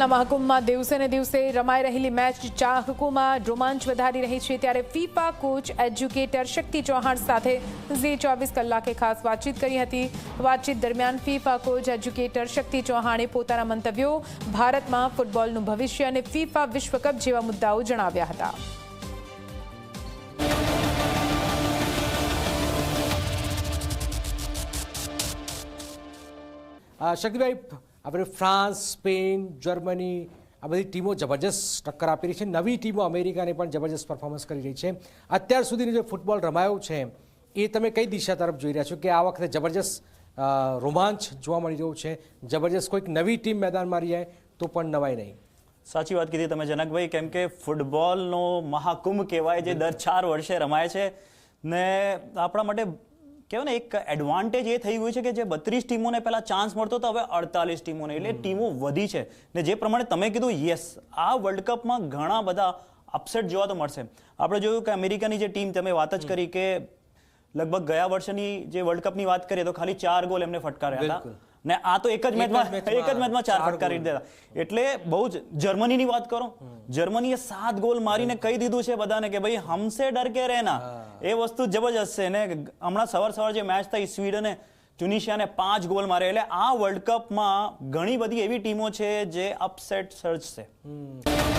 ફૂટબોલના મહાકુંભમાં દિવસે ને દિવસે રમાઈ રહેલી મેચ ચાહકોમાં રોમાંચ વધારી રહી છે, ત્યારે ફીફા કોચ એજ્યુકેટર શક્તિ ચૌહાણ સાથે ઝી 24 કલાકે ખાસ વાતચીત કરી હતી। વાતચીત દરમિયાન ફીફા કોચ એજ્યુકેટર શક્તિ ચૌહાણે પોતાના મંતવ્યો, ભારતમાં ફૂટબોલનું ભવિષ્ય અને ફીફા વિશ્વકપ જેવા મુદ્દાઓ જણાવ્યા હતા। શક્તિભાઈ, આપણે ફ્રાન્સ, સ્પેન, જર્મની આ બધી ટીમો જબરજસ્ત ટક્કર આપી રહી છે। નવી ટીમો અમેરિકાને પણ જબરજસ્ત પરફોર્મન્સ કરી રહી છે। અત્યાર સુધીનો જે ફૂટબોલ રમાયો છે એ તમે કઈ દિશા તરફ જોઈ રહ્યા છો કે આ વખતે જબરજસ્ત રોમાંચ જોવા મળી રહ્યો છે? જબરજસ્ત કોઈક નવી ટીમ મેદાનમાં રહી જાય તો પણ નવાય નહીં। સાચી વાત કીધી તમે જનકભાઈ, કેમ કે ફૂટબોલનો મહાકુંભ કહેવાય જે દર 4 વર્ષે રમાય છે ને આપણા માટે કહેવાય ને એક એડવાન્ટેજ એ થઈ ગયું છે કે જે 32 ટીમોને પહેલા ચાન્સ મળતો હતો, હવે 48 ટીમોને, એટલે ટીમો વધી છે ને જે પ્રમાણે તમે કીધું, યસ, આ વર્લ્ડ કપમાં ઘણા બધા અપસેટ જોવા તો મળશે। આપણે જોયું કે અમેરિકાની જે ટીમ તમે વાત જ કરી કે લગભગ ગયા વર્ષની જે વર્લ્ડ કપની વાત કરીએ તો ખાલી 4 ગોલ એમને ફટકાર્યા હતા ને આ તો એક જ મેચમાં 4 ફટકારી દીધા। એટલે બહુ જ જર્મનીની વાત કરો, જર્મનીએ 7 ગોલ મારીને કહી દીધું છે બધાને કે ભાઈ હમસે ડર કે રહેના। એ વસ્તુ જબરજસ્ત છે ને હમણાં સવાર જે મેચ થઈ સ્વીડને ટ્યુનિશિયાને 5 ગોલ મારે, એટલે આ વર્લ્ડ કપમાં ઘણી બધી એવી ટીમો છે જે અપસેટ સર્જશે।